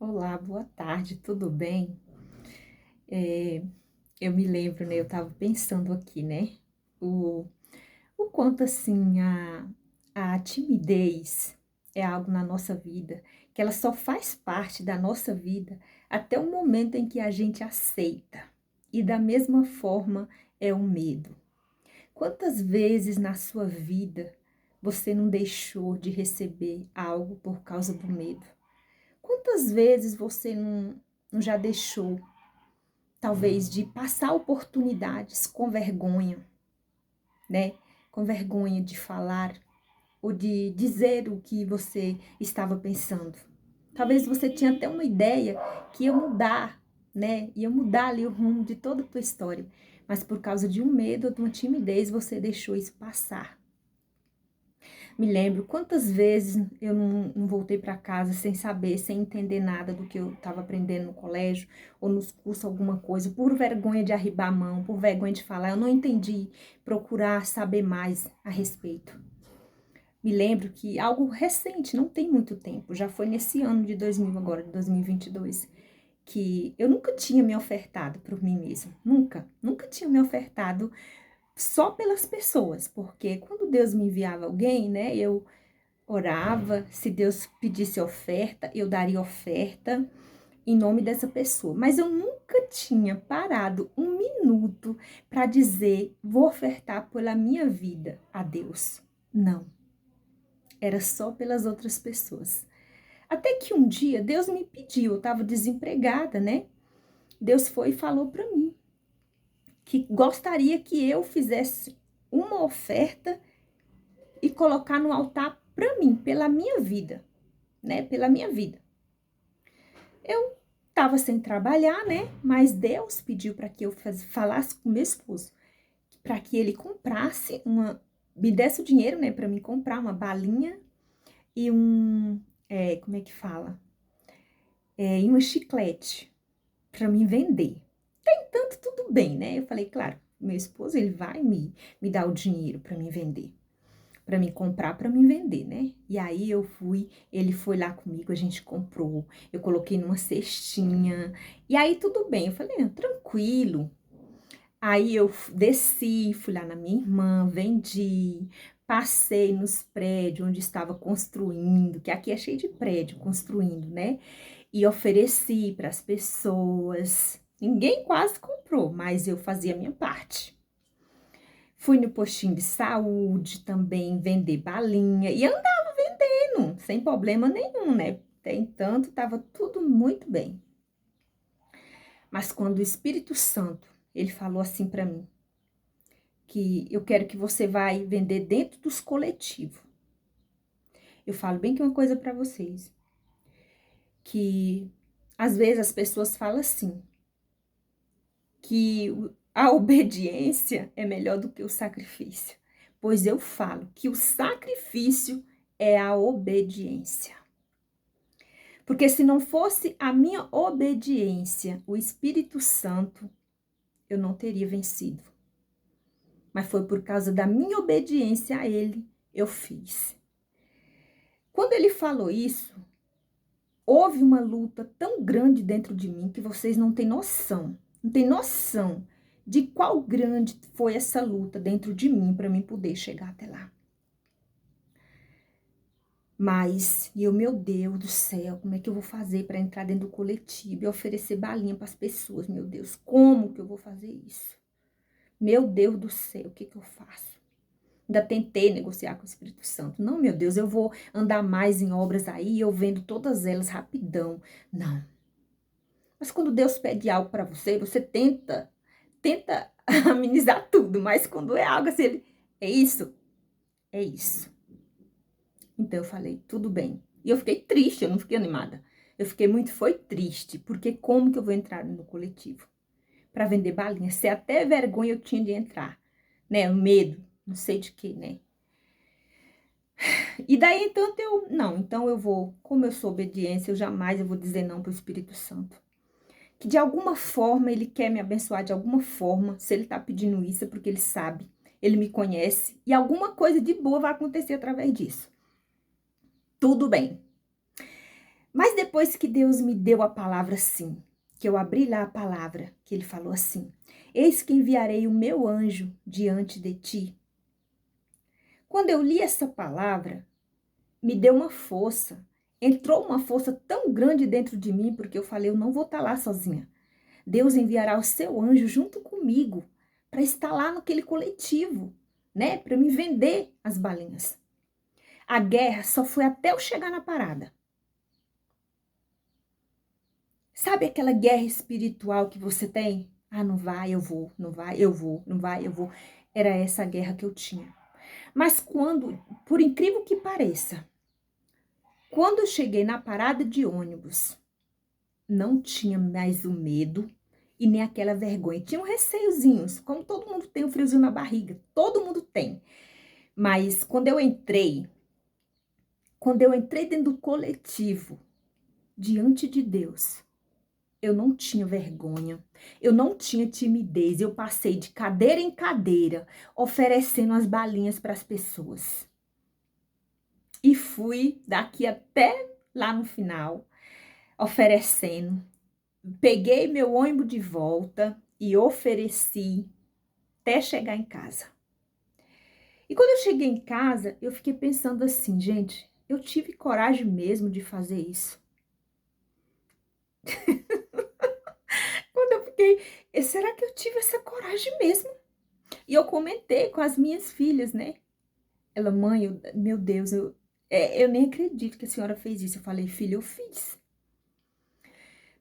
Olá, boa tarde, tudo bem? É, eu me lembro, né? Eu tava pensando aqui, né? O, o quanto, assim, a timidez é algo na nossa vida, que ela só faz parte da nossa vida até o momento em que a gente aceita. E da mesma forma é o medo. Quantas vezes na sua vida você não deixou de receber algo por causa do medo? Quantas vezes você não já deixou, talvez, de passar oportunidades com vergonha, né? Com vergonha de falar ou de dizer o que você estava pensando. Talvez você tinha até uma ideia que ia mudar, né? Ia mudar ali o rumo de toda a tua história. Mas por causa de um medo ou de uma timidez, você deixou isso passar. Me lembro quantas vezes eu não voltei para casa sem saber, sem entender nada do que eu estava aprendendo no colégio ou nos cursos, alguma coisa, por vergonha de arribar a mão, por vergonha de falar. Eu não entendi, procurar saber mais a respeito. Me lembro que algo recente, não tem muito tempo, já foi nesse ano de 2000 agora, de 2022, que eu nunca tinha me ofertado por mim mesma, nunca tinha me ofertado só pelas pessoas, porque quando Deus me enviava alguém, né, eu orava, se Deus pedisse oferta, eu daria oferta em nome dessa pessoa. Mas eu nunca tinha parado um minuto para dizer, vou ofertar pela minha vida a Deus. Não, era só pelas outras pessoas. Até que um dia Deus me pediu, eu estava desempregada, né? Deus foi e falou para mim que gostaria que eu fizesse uma oferta e colocar no altar para mim, pela minha vida, né? Pela minha vida. Eu estava sem trabalhar, né? Mas Deus pediu para que eu falasse com meu esposo, para que ele comprasse me desse o dinheiro, né, para mim comprar uma balinha e como é que fala? E um chiclete para mim vender. Tem tanto tudo bem, né? Eu falei, claro, meu esposo ele vai me dar o dinheiro para mim vender. Para mim comprar, para mim vender, né? E aí eu fui, ele foi lá comigo, a gente comprou, eu coloquei numa cestinha, e aí tudo bem, eu falei, tranquilo. Aí eu desci, fui lá na minha irmã, vendi, passei nos prédios onde estava construindo, que aqui é cheio de prédio construindo, né? E ofereci para as pessoas. Ninguém quase comprou, mas eu fazia a minha parte. Fui no postinho de saúde também vender balinha e andava vendendo, sem problema nenhum, né? Tem tanto, tava tudo muito bem. Mas quando o Espírito Santo, ele falou assim para mim, que eu quero que você vai vender dentro dos coletivos. Eu falo bem que uma coisa para vocês, que às vezes as pessoas falam assim, que a obediência é melhor do que o sacrifício. Pois eu falo que o sacrifício é a obediência. Porque se não fosse a minha obediência, o Espírito Santo, eu não teria vencido. Mas foi por causa da minha obediência a ele, eu fiz. Quando ele falou isso, houve uma luta tão grande dentro de mim que vocês não têm noção. Não têm noção de qual grande foi essa luta dentro de mim para mim poder chegar até lá. Mas, meu Deus do céu, como é que eu vou fazer para entrar dentro do coletivo e oferecer balinha para as pessoas? Meu Deus, como que eu vou fazer isso? Meu Deus do céu, o que que eu faço? Ainda tentei negociar com o Espírito Santo. Não, meu Deus, eu vou andar mais em obras aí, eu vendo todas elas rapidão. Não. Mas quando Deus pede algo para você, você tenta amenizar tudo, mas quando é algo assim, é isso, é isso. Então eu falei, tudo bem. E eu fiquei triste, eu não fiquei animada. Eu fiquei muito, foi triste, porque como que eu vou entrar no coletivo para vender balinha? Se até vergonha eu tinha de entrar, né? Medo, não sei de quê, né? E daí então então eu vou, como eu sou obediência, eu vou dizer não para o Espírito Santo. Que de alguma forma ele quer me abençoar, de alguma forma, se ele tá pedindo isso é porque ele sabe, ele me conhece e alguma coisa de boa vai acontecer através disso. Tudo bem. Mas depois que Deus me deu a palavra assim, que eu abri lá a palavra, que ele falou assim: eis que enviarei o meu anjo diante de ti. Quando eu li essa palavra, me deu uma força. Entrou uma força tão grande dentro de mim, porque eu falei, eu não vou estar lá sozinha. Deus enviará o seu anjo junto comigo para estar lá naquele coletivo, né? Para me vender as balinhas. A guerra só foi até eu chegar na parada. Sabe aquela guerra espiritual que você tem? Ah, não vai, eu vou, não vai, eu vou, não vai, eu vou. Era essa a guerra que eu tinha. Mas quando, por incrível que pareça, quando eu cheguei na parada de ônibus, não tinha mais o medo e nem aquela vergonha. Tinha um receiozinhos, como todo mundo tem um friozinho na barriga, todo mundo tem. Mas quando eu entrei dentro do coletivo, diante de Deus, eu não tinha vergonha, eu não tinha timidez, eu passei de cadeira em cadeira, oferecendo as balinhas para as pessoas. E fui daqui até lá no final, oferecendo. Peguei meu ônibus de volta e ofereci até chegar em casa. E quando eu cheguei em casa, eu fiquei pensando assim, gente, eu tive coragem mesmo de fazer isso. Quando eu fiquei, será que eu tive essa coragem mesmo? E eu comentei com as minhas filhas, né? Ela, mãe, meu Deus, eu nem acredito que a senhora fez isso. Eu falei, filha, eu fiz.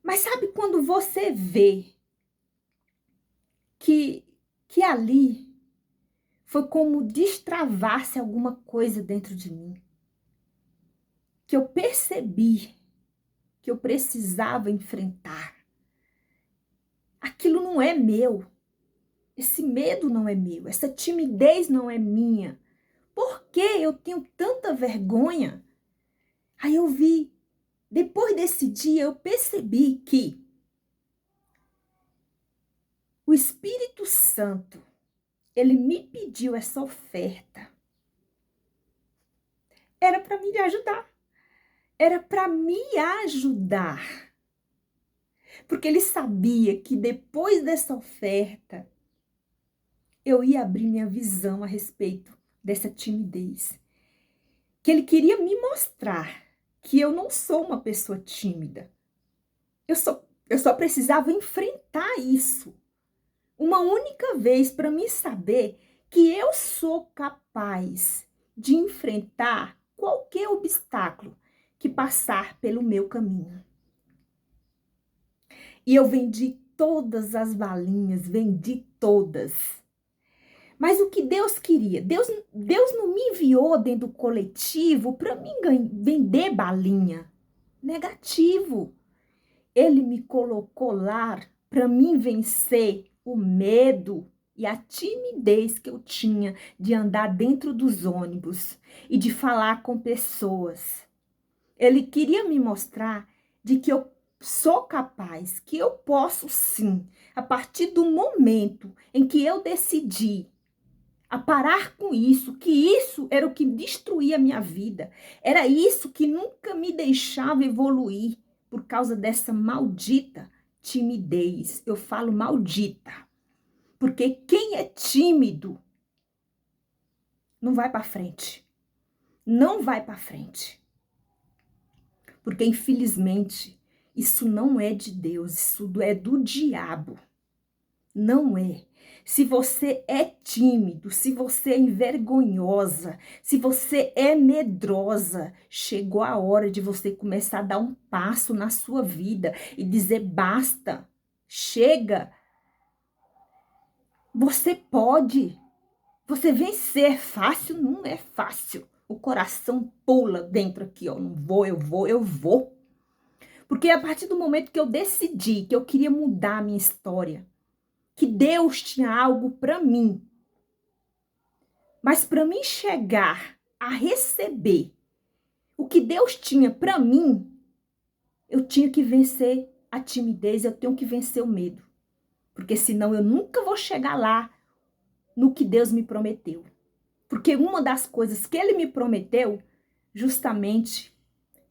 Mas sabe quando você vê que ali foi como destravar-se alguma coisa dentro de mim? Que eu percebi que eu precisava enfrentar. Aquilo não é meu. Esse medo não é meu. Essa timidez não é minha. Por que eu tenho tanta vergonha? Aí eu vi, depois desse dia, eu percebi que o Espírito Santo, ele me pediu essa oferta. Era para me ajudar. Era para me ajudar. Porque ele sabia que depois dessa oferta, eu ia abrir minha visão a respeito dessa timidez. Que ele queria me mostrar que eu não sou uma pessoa tímida. Eu só precisava enfrentar isso uma única vez para mim saber que eu sou capaz de enfrentar qualquer obstáculo que passar pelo meu caminho. E eu vendi todas as balinhas, vendi todas. Mas o que Deus queria? Deus não me enviou dentro do coletivo para mim vender balinha. Negativo. Ele me colocou lá para mim vencer o medo e a timidez que eu tinha de andar dentro dos ônibus e de falar com pessoas. Ele queria me mostrar de que eu sou capaz, que eu posso sim, a partir do momento em que eu decidi a parar com isso, que isso era o que destruía a minha vida, era isso que nunca me deixava evoluir por causa dessa maldita timidez. Eu falo maldita, porque quem é tímido não vai para frente, não vai para frente, porque infelizmente isso não é de Deus, isso é do diabo, não é. Se você é tímido, se você é envergonhosa, se você é medrosa, chegou a hora de você começar a dar um passo na sua vida e dizer basta, chega. Você pode. Você vencer é fácil? Não é fácil. O coração pula dentro aqui, ó. Não vou, eu vou, eu vou. Porque a partir do momento que eu decidi que eu queria mudar a minha história, que Deus tinha algo para mim. Mas para mim chegar a receber o que Deus tinha para mim, eu tinha que vencer a timidez, eu tenho que vencer o medo. Porque senão eu nunca vou chegar lá no que Deus me prometeu. Porque uma das coisas que ele me prometeu, justamente,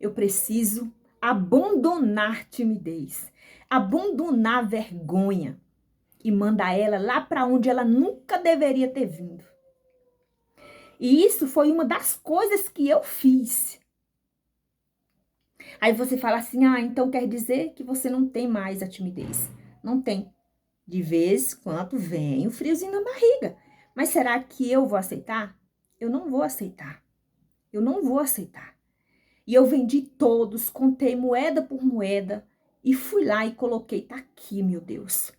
eu preciso abandonar timidez, abandonar vergonha e mandar ela lá para onde ela nunca deveria ter vindo. E isso foi uma das coisas que eu fiz. Aí você fala assim, então quer dizer que você não tem mais a timidez. Não tem. De vez em quando vem o friozinho na barriga. Mas será que eu vou aceitar? Eu não vou aceitar. Eu não vou aceitar. E eu vendi todos, contei moeda por moeda e fui lá e coloquei, tá aqui, meu Deus.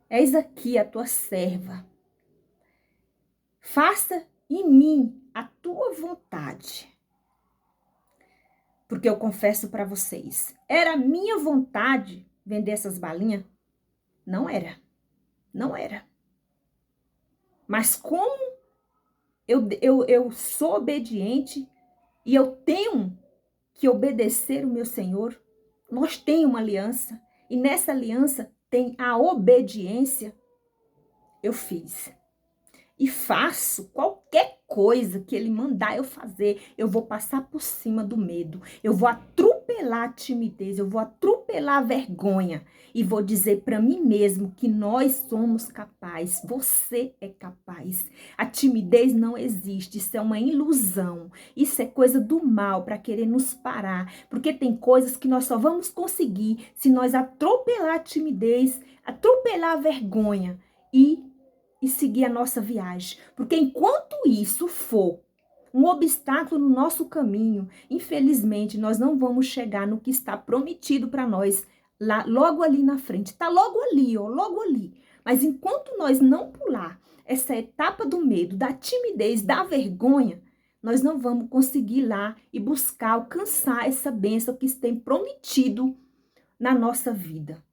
Eis aqui a tua serva. Faça em mim a tua vontade. Porque eu confesso para vocês, era minha vontade vender essas balinhas? Não era. Não era. Mas como eu sou obediente e eu tenho que obedecer o meu Senhor, nós temos uma aliança. E nessa aliança tem a obediência. Eu fiz. E faço qualquer coisa que ele mandar eu fazer. Eu vou passar por cima do medo. Eu vou atropelar a timidez. Eu vou atropelar a vergonha. E vou dizer para mim mesmo que nós somos capazes. Você é capaz. A timidez não existe. Isso é uma ilusão. Isso é coisa do mal para querer nos parar. Porque tem coisas que nós só vamos conseguir se nós atropelar a timidez, atropelar a vergonha e seguir a nossa viagem. Porque enquanto isso for um obstáculo no nosso caminho, infelizmente, nós não vamos chegar no que está prometido para nós, lá, logo ali na frente. Está logo ali, ó, logo ali. Mas enquanto nós não pular essa etapa do medo, da timidez, da vergonha, nós não vamos conseguir lá e buscar alcançar essa bênção que tem prometido na nossa vida.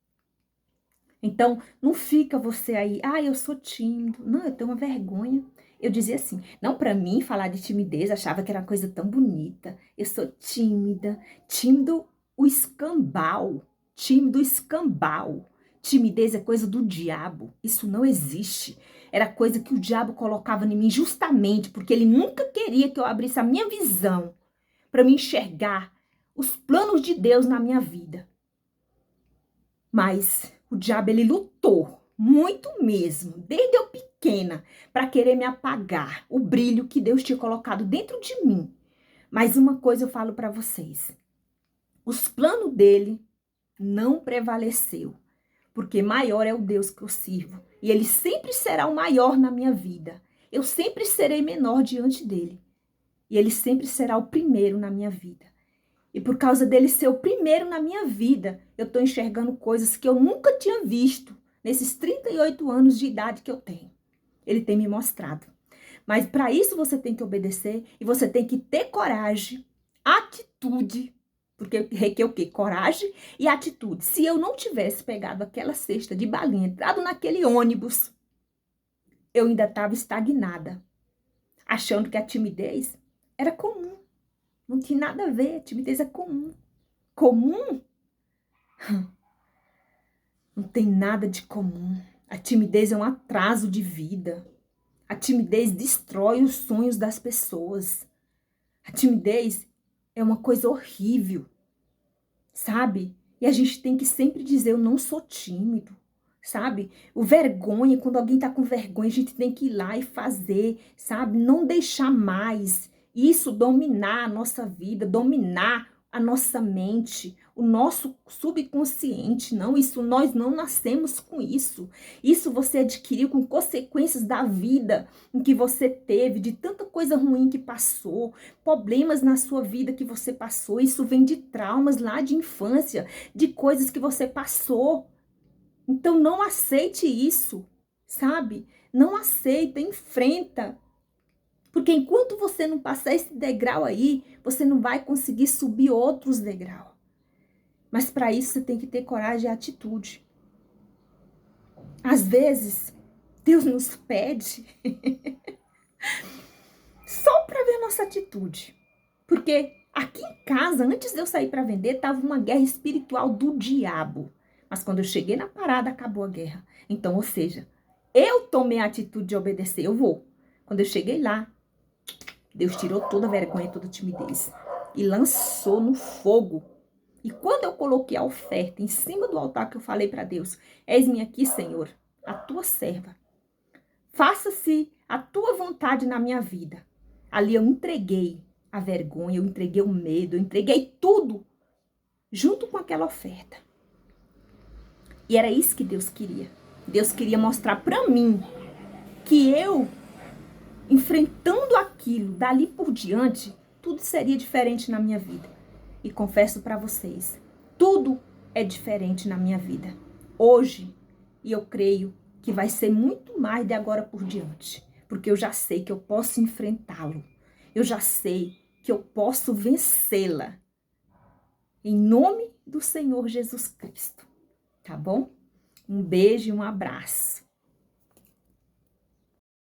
Então, não fica você aí, eu sou tímido. Não, eu tenho uma vergonha. Eu dizia assim, não, para mim falar de timidez, achava que era uma coisa tão bonita. Eu sou tímida, tímido o escambau, tímido escambau. Timidez é coisa do diabo, isso não existe. Era coisa que o diabo colocava em mim justamente porque ele nunca queria que eu abrisse a minha visão para me enxergar os planos de Deus na minha vida. Mas o diabo, ele lutou muito mesmo, desde eu pequena, para querer me apagar o brilho que Deus tinha colocado dentro de mim. Mas uma coisa eu falo para vocês, os planos dele não prevaleceu, porque maior é o Deus que eu sirvo, e ele sempre será o maior na minha vida. Eu sempre serei menor diante dele, e ele sempre será o primeiro na minha vida. E por causa dele ser o primeiro na minha vida, eu estou enxergando coisas que eu nunca tinha visto nesses 38 anos de idade que eu tenho. Ele tem me mostrado. Mas para isso você tem que obedecer e você tem que ter coragem, atitude, porque requer o quê? Coragem e atitude. Se eu não tivesse pegado aquela cesta de balinha, entrado naquele ônibus, eu ainda estava estagnada, achando que a timidez era comum. Não tinha nada a ver, timidez é comum. Comum? Não tem nada de comum. A timidez é um atraso de vida. A timidez destrói os sonhos das pessoas. A timidez é uma coisa horrível, sabe? E a gente tem que sempre dizer, eu não sou tímido, sabe? O vergonha, quando alguém tá com vergonha, a gente tem que ir lá e fazer, sabe? Não deixar mais isso dominar a nossa vida, dominar a nossa mente, o nosso subconsciente. Não, isso nós não nascemos com isso. Isso você adquiriu com consequências da vida em que você teve, de tanta coisa ruim que passou, problemas na sua vida que você passou. Isso vem de traumas lá de infância, de coisas que você passou. Então não aceite isso, sabe? Não aceita, enfrenta. Porque enquanto você não passar esse degrau aí, você não vai conseguir subir outros degraus. Mas para isso você tem que ter coragem e atitude. Às vezes, Deus nos pede só para ver a nossa atitude. Porque aqui em casa, antes de eu sair para vender, estava uma guerra espiritual do diabo. Mas quando eu cheguei na parada, acabou a guerra. Então, ou seja, eu tomei a atitude de obedecer, eu vou. Quando eu cheguei lá, Deus tirou toda a vergonha, toda a timidez. e lançou no fogo. E quando eu coloquei a oferta em cima do altar, que eu falei para Deus, eis-me aqui, Senhor, a tua serva. Faça-se a tua vontade na minha vida. Ali eu entreguei a vergonha, eu entreguei o medo, eu entreguei tudo junto com aquela oferta. E era isso que Deus queria. Deus queria mostrar para mim que eu, enfrentando aquilo, dali por diante, tudo seria diferente na minha vida. E confesso para vocês, tudo é diferente na minha vida. Hoje, e eu creio que vai ser muito mais de agora por diante. Porque eu já sei que eu posso enfrentá-lo. Eu já sei que eu posso vencê-la. Em nome do Senhor Jesus Cristo. Tá bom? Um beijo e um abraço.